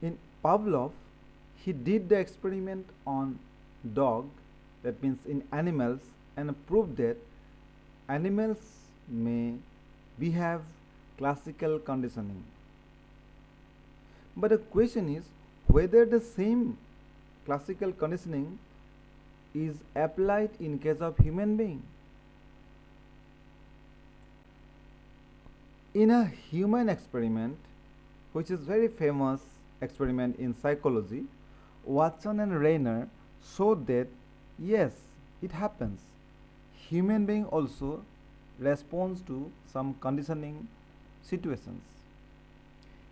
In Pavlov, he did the experiment on dog, that means in animals, and proved that animals may behave classical conditioning. But the question is whether the same classical conditioning is applied in case of human being. In a human experiment, which is very famous experiment in psychology, Watson and Rayner showed that yes, it happens. Human being also responds to some conditioning situations.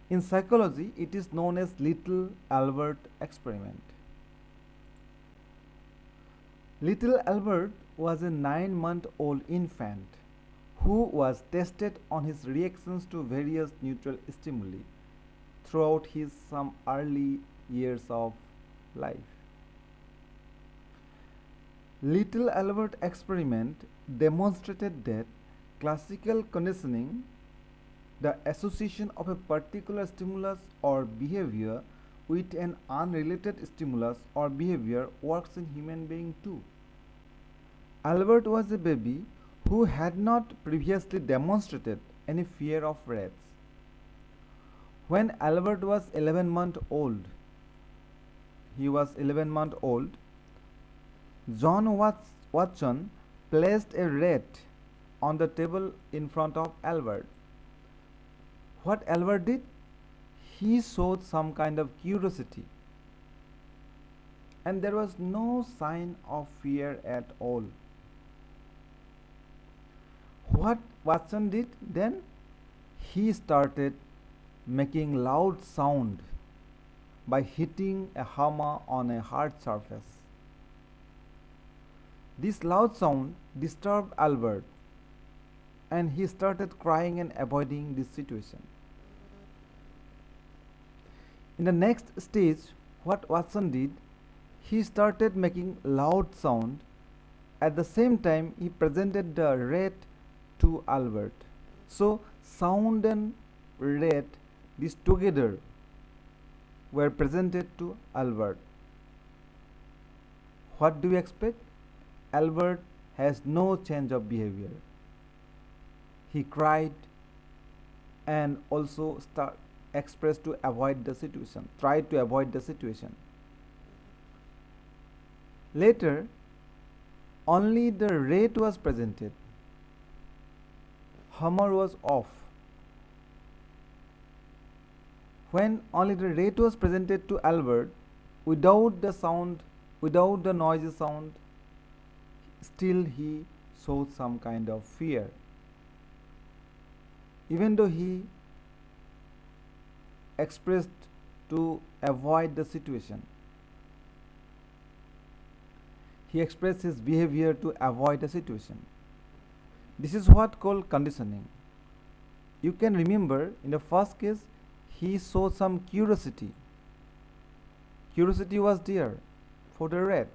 In psychology, it is known as Little Albert experiment. Little Albert was a 9-month-old infant who was tested on his reactions to various neutral stimuli throughout his some early years of life. Little Albert experiment demonstrated that classical conditioning, the association of a particular stimulus or behavior with an unrelated stimulus or behavior, works in human being too. Albert was a baby who had not previously demonstrated any fear of rats. When Albert was 11 months old, he was 11 months old, John Watson placed a rat on the table in front of Albert. What Albert did? He showed some kind of curiosity, and there was no sign of fear at all. What Watson did then? He started making loud sound by hitting a hammer on a hard surface. This loud sound disturbed Albert, and he started crying and avoiding this situation. In the next stage, what Watson did, he started making loud sound. At the same time, he presented the rat to Albert. So sound and rat, these together, were presented to Albert. What do you expect? Albert has no change of behavior. He cried and also expressed to avoid the situation, tried to avoid the situation. Later, only the rat was presented. Hammer was off. When only the rat was presented to Albert, without the sound, without the noisy sound, still he showed some kind of fear. Even though he expressed to avoid the situation, he expressed his behavior to avoid the situation. This is what called conditioning. You can remember in the first case he showed some curiosity. Curiosity was there for the rat.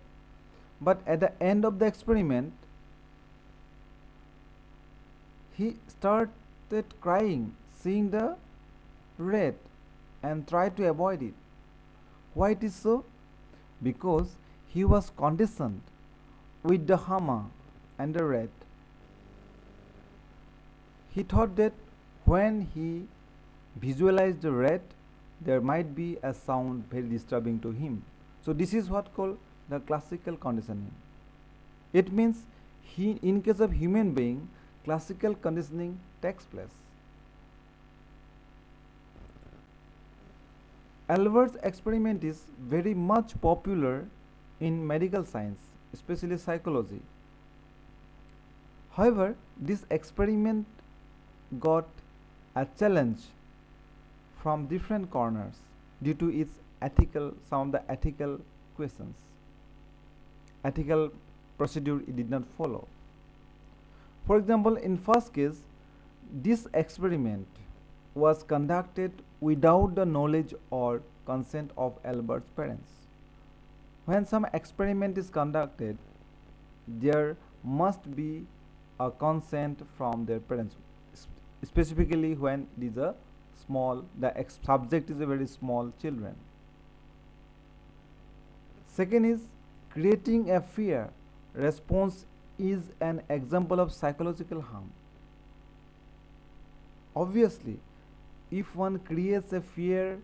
But at the end of the experiment, he started crying, seeing the rat, and tried to avoid it. Why it is so? Because he was conditioned with the hammer and the rat. He thought that when he visualized the rat, there might be a sound very disturbing to him. So this is what called the classical conditioning. It means in case of human being, classical conditioning takes place. Albert's experiment is very much popular in medical science, especially psychology. However, this experiment got a challenge from different corners due to its some of the ethical questions. Ethical procedure it did not follow. For example, in first case, this experiment was conducted without the knowledge or consent of Albert's parents. When some experiment is conducted, there must be a consent from their parents, specifically when it is a small, the subject is a very small children. Second is creating a fear response is an example of psychological harm. Obviously, if one creates a fear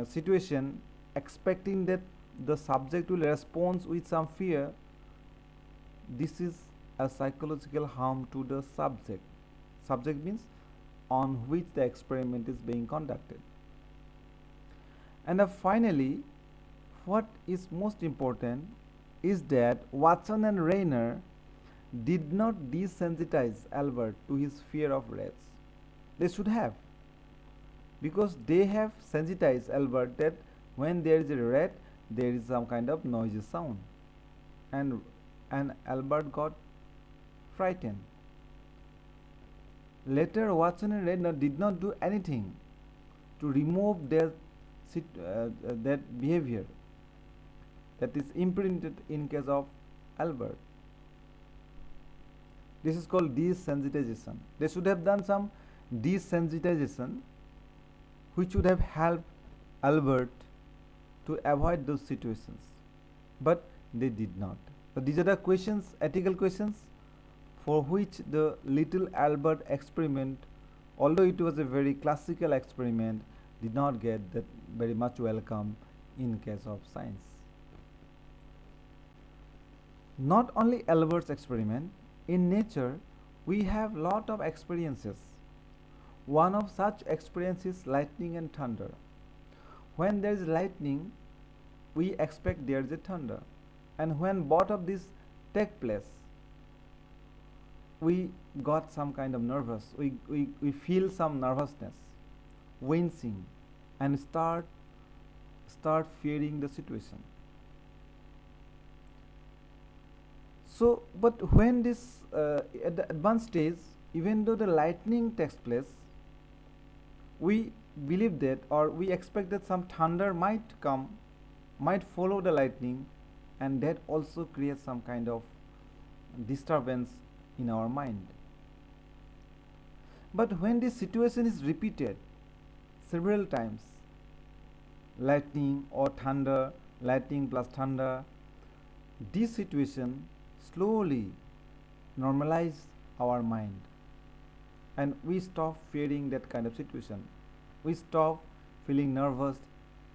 situation expecting that the subject will respond with some fear, this is a psychological harm to the subject. Subject means on which the experiment is being conducted. And finally, what is most important is that Watson and Rayner did not desensitize Albert to his fear of rats. They should have, because they have sensitized Albert that when there is a rat, there is some kind of noisy sound, and Albert got frightened. Later, Watson and Rayner did not do anything to remove that behavior that is imprinted in case of Albert. This is called desensitization. They should have done some desensitization which would have helped Albert to avoid those situations, but they did not. So these are the questions, ethical questions, for which the little Albert experiment, although it was a very classical experiment, did not get that very much welcome in case of science. Not only Albert's experiment, in nature we have lot of experiences. One of such experiences is lightning and thunder. When there is lightning, we expect there is a thunder, and when both of these take place, we got some kind of nervous, we feel some nervousness, wincing, and start fearing the situation. So, but when this at the advanced stage, even though the lightning takes place, we believe that, or we expect that some thunder might come, might follow the lightning, and that also creates some kind of disturbance in our mind. But when this situation is repeated several times, lightning or thunder, lightning plus thunder, this situation slowly normalize our mind, and we stop fearing that kind of situation. We stop feeling nervous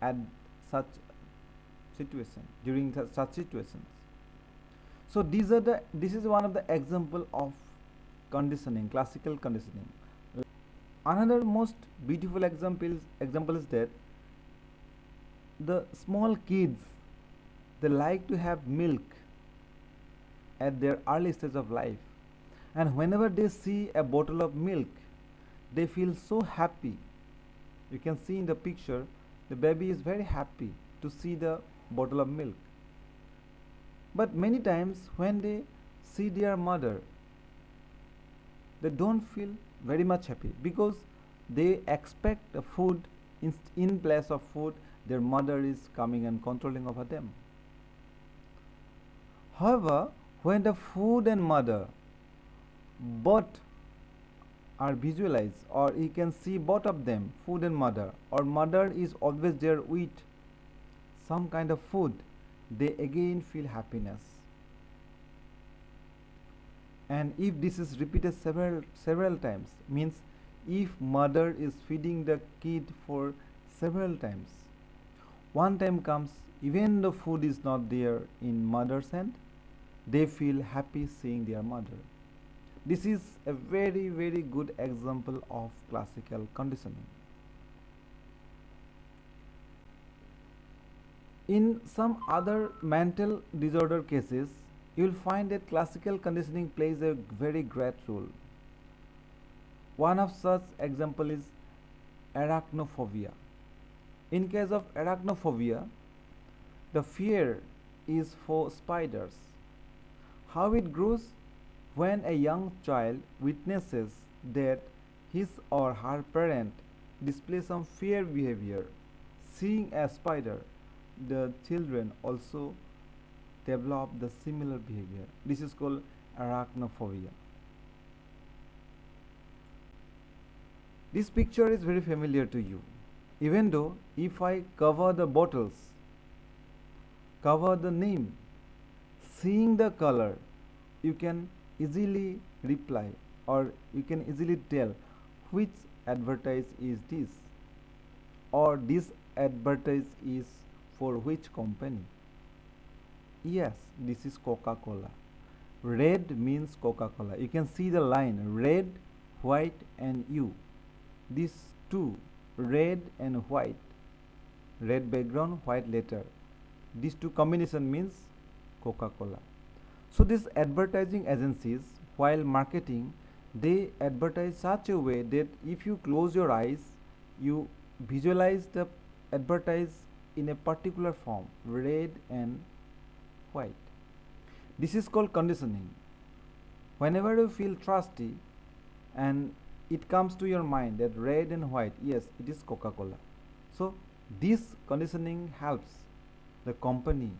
at such situation, during such situations. So this is one of the example of conditioning, classical conditioning. Another most beautiful example is that the small kids, they like to have milk at their early stage of life, and whenever they see a bottle of milk, they feel so happy. You can see in the picture, the baby is very happy to see the bottle of milk. But many times when they see their mother, they don't feel very much happy, because they expect the food, in place of food their mother is coming and controlling over them. However, when the food and mother both are visualized, or you can see both of them, food and mother, or mother is always there with some kind of food, they again feel happiness. And if this is repeated several times, means if mother is feeding the kid for several times, one time comes, even the food is not there in mother's hand, they feel happy seeing their mother. This is a very, very good example of classical conditioning. In some other mental disorder cases, you will find that classical conditioning plays a very great role. One of such example is arachnophobia. In case of arachnophobia, the fear is for spiders. How it grows? When a young child witnesses that his or her parent displays some fear behavior, seeing a spider, the children also develop the similar behavior. This is called arachnophobia. This picture is very familiar to you. Even though if I cover the bottles, cover the name, seeing the color, you can easily reply or you can easily tell which advertise is this or this advertise is for which company. Yes, this is Coca-Cola. Red means Coca-Cola. You can see the line red, white and U. These two, red and white, red background, white letter. These two combination means Coca-Cola. So these advertising agencies, while marketing, they advertise such a way that if you close your eyes, you visualize the advertise in a particular form, red and white. This is called conditioning. Whenever you feel thirsty and it comes to your mind that red and white, yes, it is Coca-Cola. So this conditioning helps the company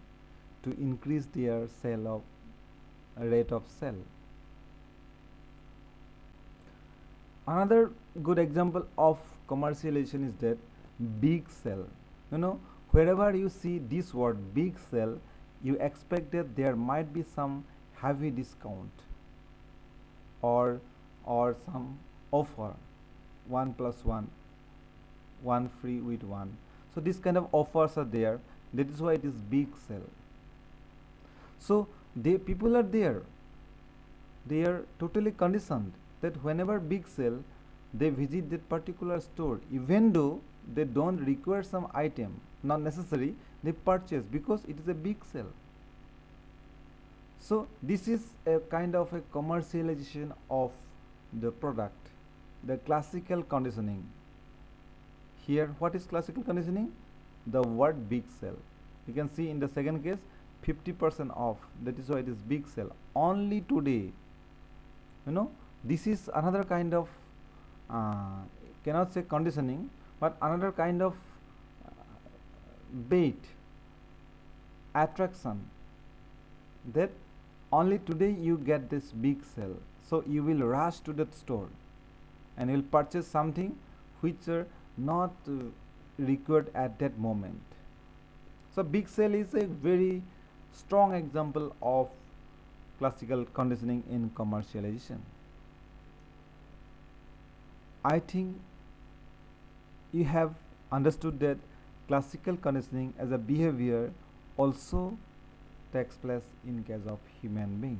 to increase their sale of rate of sale. Another good example of commercialization is that big sale. You know, wherever you see this word big sale, you expect that there might be some heavy discount or some offer, 1+1, one free with one. So this kind of offers are there. That is why it is big sale. So people are there. They are totally conditioned that whenever big sale, they visit that particular store, even though they don't require some item, not necessary, they purchase because it is a big sale. So this is a kind of a commercialization of the product, the classical conditioning. Here, what is classical conditioning? The word big sale. You can see in the second case 50% off. That is why it is big sale. Only today. You know, this is another kind of cannot say conditioning, but another kind of bait, attraction, that only today you get this big sale. So you will rush to that store and you will purchase something which are not required at that moment. So big sale is a very strong example of classical conditioning in commercialization. I think you have understood that classical conditioning as a behavior also takes place in case of human being.